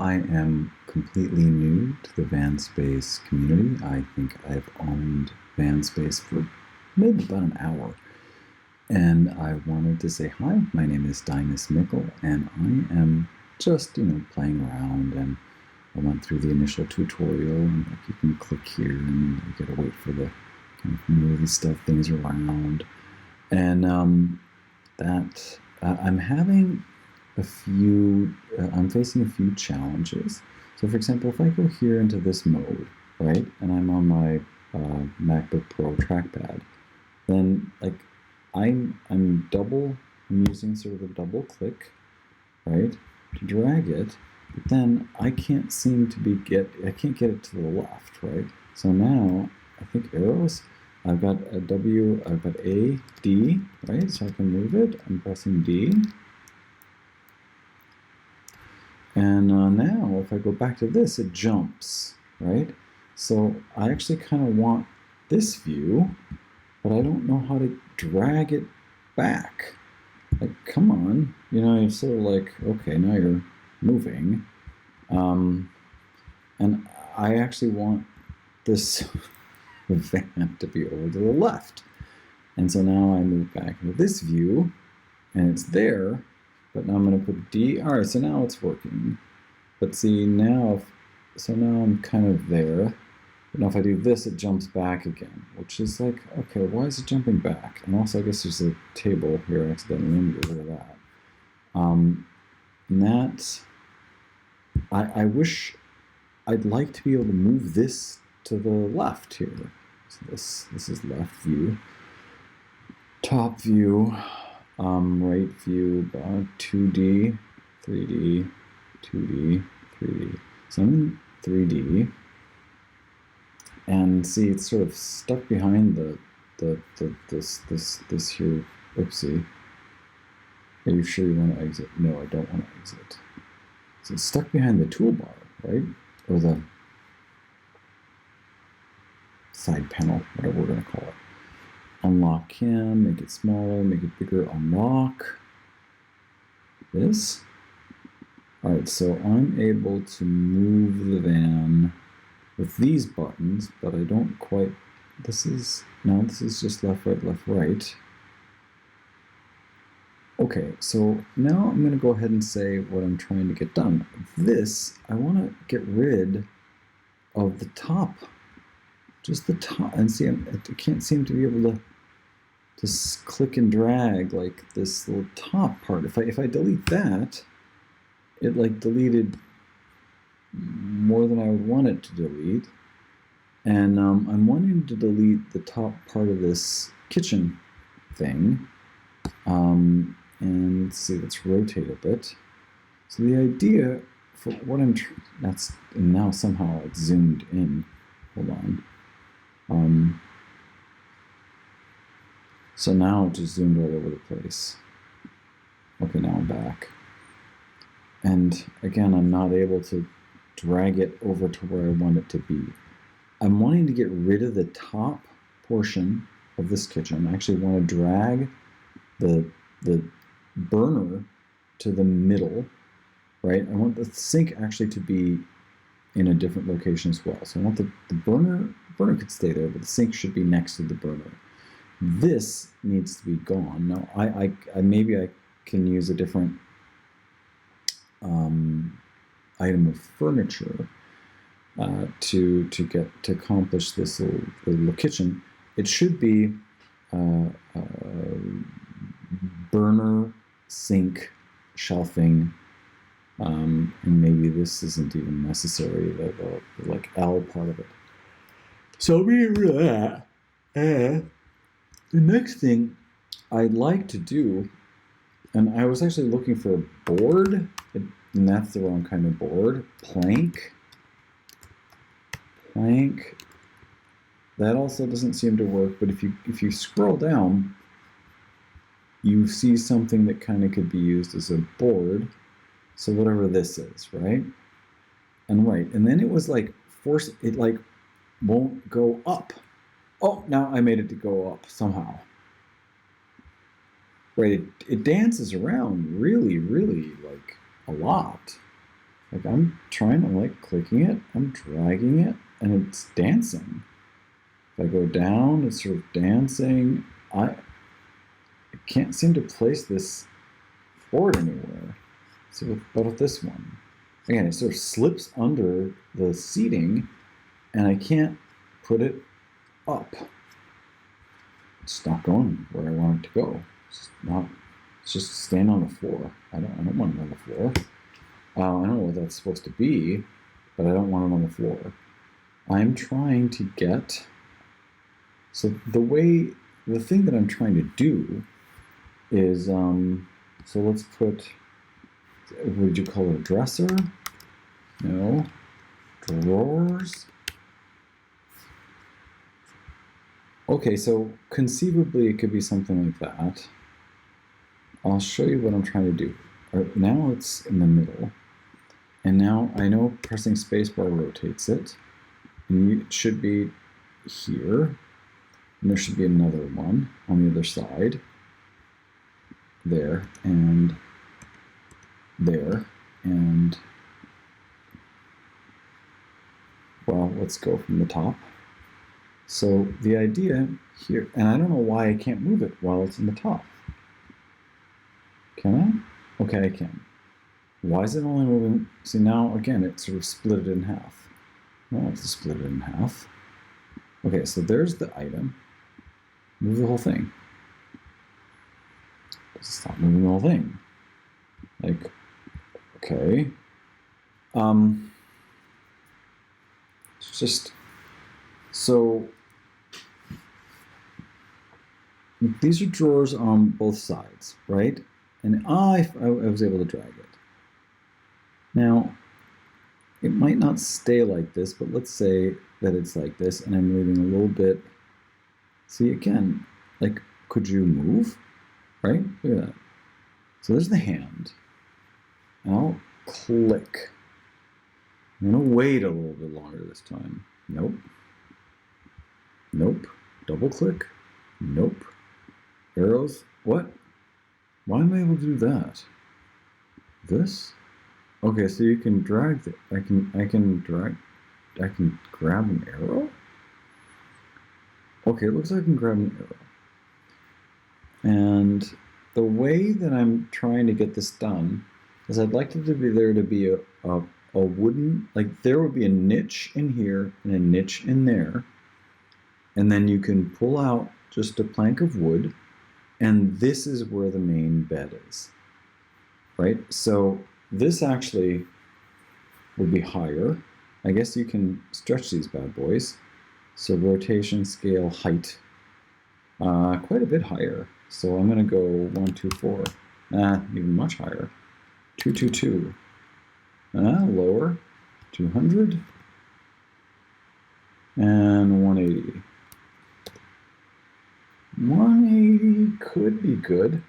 I am completely new to the Vanspace community. I think I've owned Vanspace for maybe about an hour. And I wanted to say hi. My name is Dinus Mickle, and I am just, playing around. And I went through the initial tutorial, and like, you can click here, and you gotta wait for the kind of movie stuff things around. And I'm having I'm facing a few challenges. So for example, if I go here into this mode, right, and I'm on my MacBook Pro trackpad, then like I'm using sort of a double click, right, to drag it, but then I can't I can't get it to the left, right? So now I think arrows, I've got A, D, right? So I can move it. I'm pressing D. And now if I go back to this, it jumps, right? So I actually kind of want this view, but I don't know how to drag it back. Like, come on. You're sort of like, okay, now you're moving. And I actually want this van to be over to the left. And so now I move back into this view, and it's there, but now I'm going to put D. All right, so now it's working. But see, now I'm kind of there. But now if I do this, it jumps back again, which is like, okay, why is it jumping back? And also, I guess there's a table here accidentally. Let me get rid of that. I wish I'd like to be able to move this to the left here. So this is left view. Top view, right view, 2D, 3D, 2D, 3D. So I'm in 3D, and see, it's sort of stuck behind this here. Oopsie. Are you sure you want to exit? No, I don't want to exit. So it's stuck behind the toolbar, right? Or the side panel, whatever we're going to call it. Unlock him, make it smaller, make it bigger, unlock this. All right, so I'm able to move the van with these buttons, but I don't quite, this is just left, right. Okay, so now I'm gonna go ahead and say what I'm trying to get done. This, I wanna get rid of the top, just the top, and see, I can't seem to be able to just click and drag like this little top part. If I delete that, it like deleted more than I would want it to delete. And I'm wanting to delete the top part of this kitchen thing. And see, let's rotate a bit. So the idea for what and now somehow it's zoomed in. Hold on. So now it just zoomed all over the place. Okay, now I'm back. And again, I'm not able to drag it over to where I want it to be. I'm wanting to get rid of the top portion of this kitchen. I actually want to drag the burner to the middle, right? I want the sink actually to be in a different location as well. So I want the burner could stay there, but the sink should be next to the burner. This needs to be gone. Now, I maybe I can use a different item of furniture to accomplish this little kitchen. It should be burner, sink, shelving, and maybe this isn't even necessary. The like L part of it. So let me get rid of that. The next thing I'd like to do, and I was actually looking for a board, and that's the wrong kind of board. Plank. That also doesn't seem to work, but if you scroll down, you see something that kind of could be used as a board. So whatever this is, right? And then it was like it like won't go up. Oh, now I made it to go up somehow. Right, it dances around really, really like a lot. Like I'm trying, I'm like clicking it, I'm dragging it, and it's dancing. If I go down, it's sort of dancing. I can't seem to place this forward anywhere. So what about this one? Again, it sort of slips under the seating, and I can't put it up. It's not going where I want it to go. It's just staying on the floor. I don't want it on the floor. I don't know what that's supposed to be, but I don't want it on the floor. I'm trying to get, so the thing that I'm trying to do is, so let's put, would you call it a dresser? No. Drawers? Okay, so conceivably it could be something like that. I'll show you what I'm trying to do. Now it's in the middle. And now I know pressing spacebar rotates it. And it should be here. And there should be another one on the other side. There, and there, and well, let's go from the top. So the idea here, and I don't know why I can't move it while it's in the top. Can I? Okay, I can. Why is it only moving? See, now again, it sort of split it in half. I don't have to split it in half. Okay, so there's the item. Move the whole thing. Stop moving the whole thing. Like, okay. It's just, so these are drawers on both sides, right? And I was able to drag it. Now, it might not stay like this, but let's say that it's like this, and I'm moving a little bit. See, again, like, could you move? Right? Look at that. So there's the hand. And I'll click. I'm going to wait a little bit longer this time. Nope. Nope. Double click. Nope. Arrows. What? Why am I able to do that? This? Okay, so you can drag it. I can grab an arrow? Okay, it looks like I can grab an arrow. And the way that I'm trying to get this done is I'd like it to be there to be a wooden, like there would be a niche in here and a niche in there. And then you can pull out just a plank of wood, and this is where the main bed is, right? So this actually would be higher. I guess you can stretch these bad boys. So rotation, scale, height, quite a bit higher. So I'm going to go 1, 2, 4, even much higher. 2, 2, 2. Lower, 200, and 180. 180 could be good.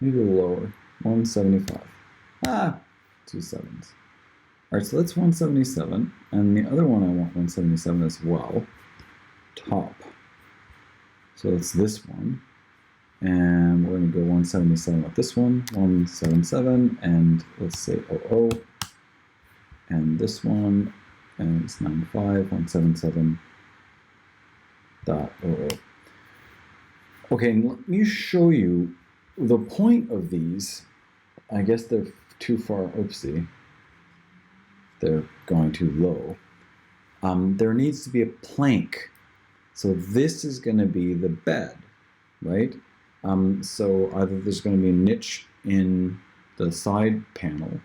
Maybe a little lower. 175. 2 sevens. All right, so that's 177, and the other one I want 177 as well. Top. So it's this one. And we're going to go 177 with this one, 177, and let's say 00. And this one, and it's 95, 177.00. Okay, and let me show you the point of these. I guess they're too far, oopsie. They're going too low. There needs to be a plank. So this is going to be the bed, right? So either there's going to be a niche in the side panel,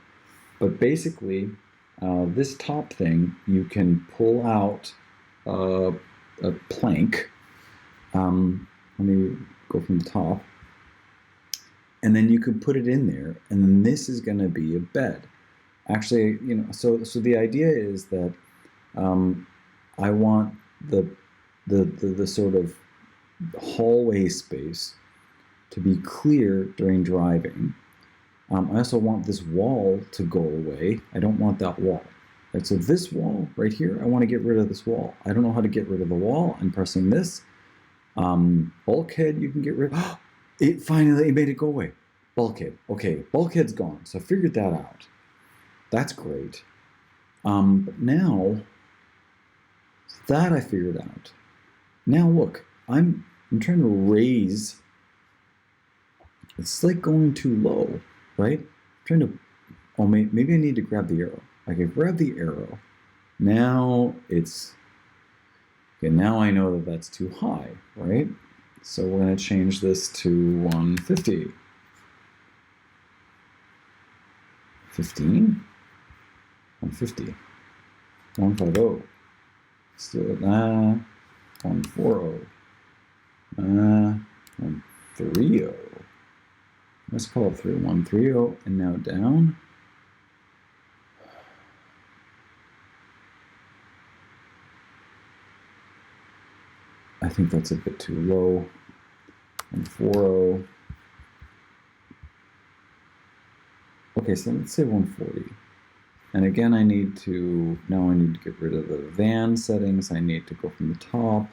but basically this top thing, you can pull out a plank. Let me go from the top. And then you can put it in there, and then this is going to be a bed. Actually, you know, so the idea is that I want the sort of hallway space to be clear during driving. I also want this wall to go away. I don't want that wall. Right, so this wall right here, I want to get rid of this wall. I don't know how to get rid of the wall. I'm pressing this. Bulkhead, you can get rid of. It finally made it go away. Bulkhead. Okay, bulkhead's gone. So I figured that out. That's great. But now that I figured out. Now look, I'm trying to raise. It's like going too low, right? I'm trying to. Oh, maybe I need to grab the arrow. I can grab the arrow. Now it's. Okay, now I know that that's too high, right? So we're going to change this to 150. 15? 150. 150. Let's do it. 140. 130. Let's call it 130. And now down. I think that's a bit too low. 140. Okay, so let's say 140. And again, now I need to get rid of the van settings. I need to go from the top.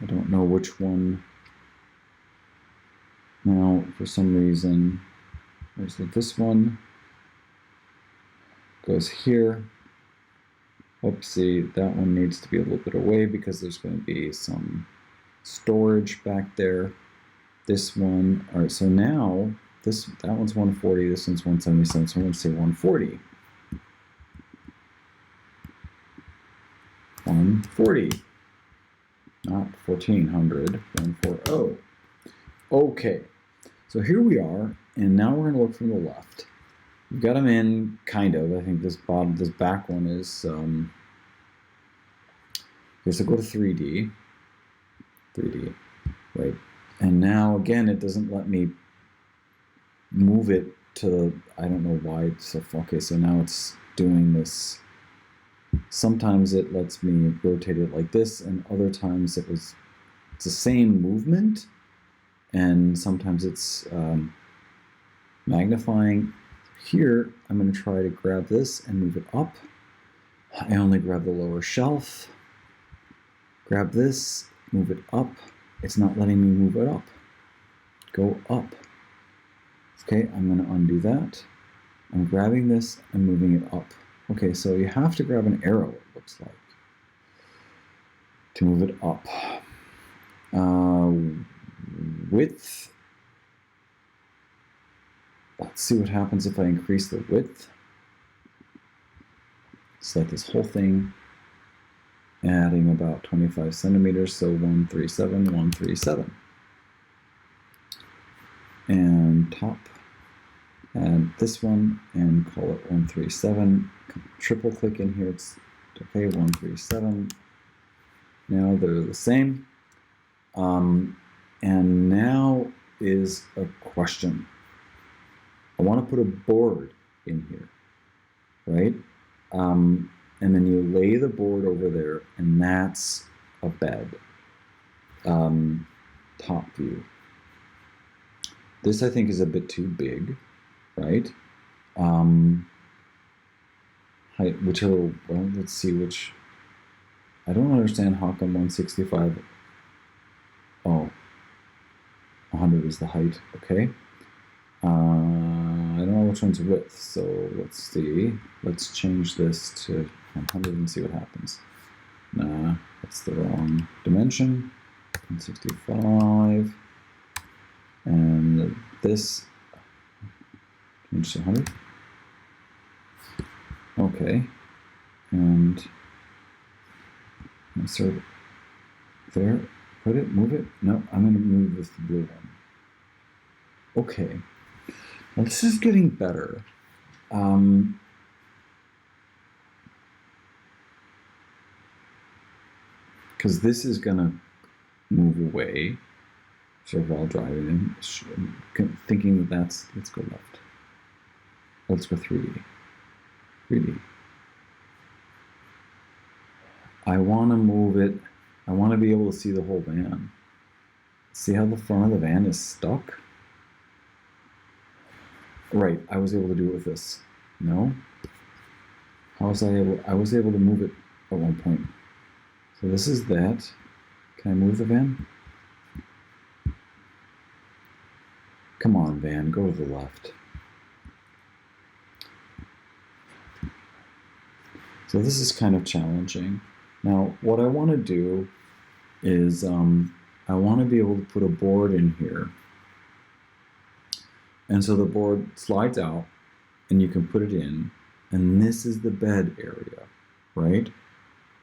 I don't know which one. Now, for some reason, there's this one. Goes here. Oopsie, that one needs to be a little bit away because there's going to be some storage back there. This one, all right, so now that one's 140, this one's 177, so I'm going to say 140. 140, not 1400, 140. Okay, so here we are, and now we're going to look from the left. We've got them in, kind of. I think this back one is, okay, so go to 3D, right? And now, again, it doesn't let me move it to, I don't know why it's so, okay, so now it's doing this. Sometimes it lets me rotate it like this, and other times it's the same movement, and sometimes it's magnifying. Here, I'm going to try to grab this and move it up. I only grab the lower shelf. Grab this, move it up. It's not letting me move it up. Go up. Okay, I'm going to undo that. I'm grabbing this and moving it up. Okay, so you have to grab an arrow, it looks like, to move it up. Width. Let's see what happens if I increase the width. Select this whole thing, adding about 25 centimeters, so 137, 137. And top, add this one and call it 137. Triple click in here, it's okay, 137. Now they're the same. And now is a question. I want to put a board in here, right? And then you lay the board over there, and that's a bed. Top view. This, I think, is a bit too big, right? Height, well, let's see which. I don't understand how come 165. Oh, 100 is the height. Okay. I don't know which one's width, so let's see. Let's change this to 100 and see what happens. Nah, that's the wrong dimension. 165. And this, change to 100. Okay. And insert it there. Put it, move it. No, I'm going to move this to blue one. Okay. Now this is getting better. Because this is going to move away. So while driving, thinking let's go left. Let's go 3D. 3D. I want to move it. I want to be able to see the whole van. See how the front of the van is stuck? Right, I was able to do it with this. No? How was I able? I was able to move it at one point. So this is that. Can I move the van? Come on, van, go to the left. So this is kind of challenging. Now, what I want to do is I want to be able to put a board in here. And so the board slides out and you can put it in, and this is the bed area, right?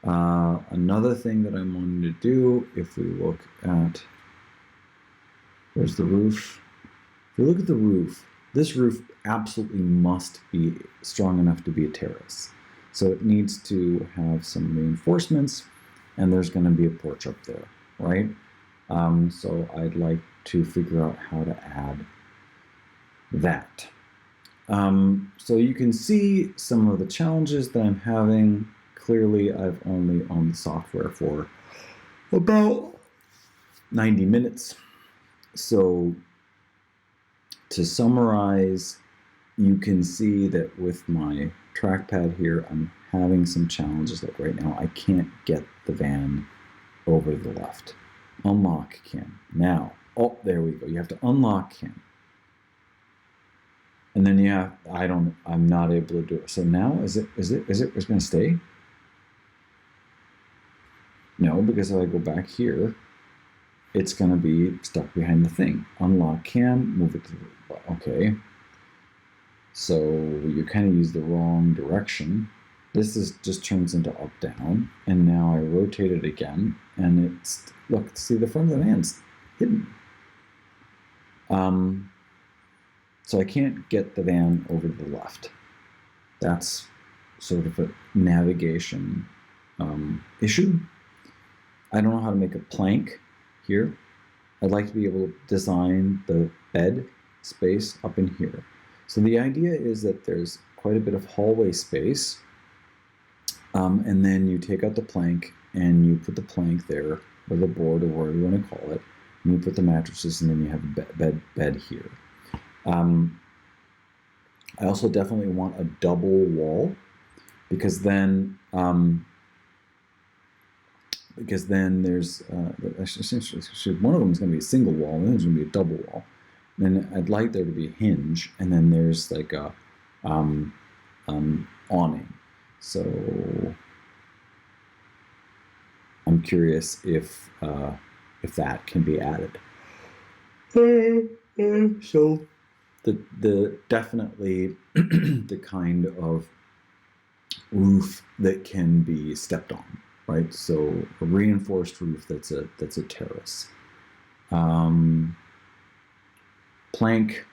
Another thing that I'm wanting to do, if we look at, there's the roof. If we look at the roof, this roof absolutely must be strong enough to be a terrace. So it needs to have some reinforcements, and there's going to be a porch up there, right? So I'd like to figure out how to add that. So you can see some of the challenges that I'm having. Clearly, I've only owned the software for about 90 minutes. So to summarize, you can see that with my trackpad here, I'm having some challenges. Like right now, I can't get the van over to the left. Unlock can. Now, oh, there we go. You have to unlock can. And then I'm not able to do it. So now is it going to stay? No, because if I go back here, it's going to be stuck behind the thing. Unlock can, move it to the, okay. So you kind of use the wrong direction. This just turns into up, down. And now I rotate it again, and it's, look, see the front of the van's hidden. So I can't get the van over to the left. That's sort of a navigation issue. I don't know how to make a plank here. I'd like to be able to design the bed space up in here. So the idea is that there's quite a bit of hallway space, and then you take out the plank and you put the plank there, or the board, or whatever you want to call it, and you put the mattresses, and then you have a bed here. I also definitely want a double wall, because then there's actually one of them is going to be a single wall, and then there's going to be a double wall. And then I'd like there to be a hinge, and then there's like a awning. So I'm curious if that can be added. So the definitely the kind of roof that can be stepped on, right? So a reinforced roof that's a terrace. Plank,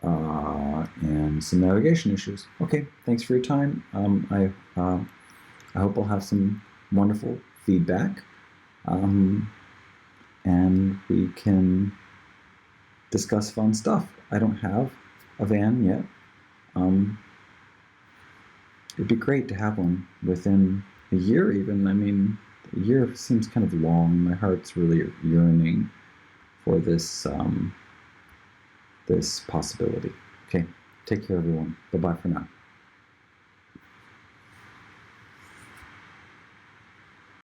and some navigation issues. Okay, thanks for your time. I hope I'll have some wonderful feedback, and we can discuss fun stuff. I don't have a van yet. It'd be great to have one within a year even. I mean, a year seems kind of long. My heart's really yearning for this this possibility. Okay, take care everyone. Bye-bye for now.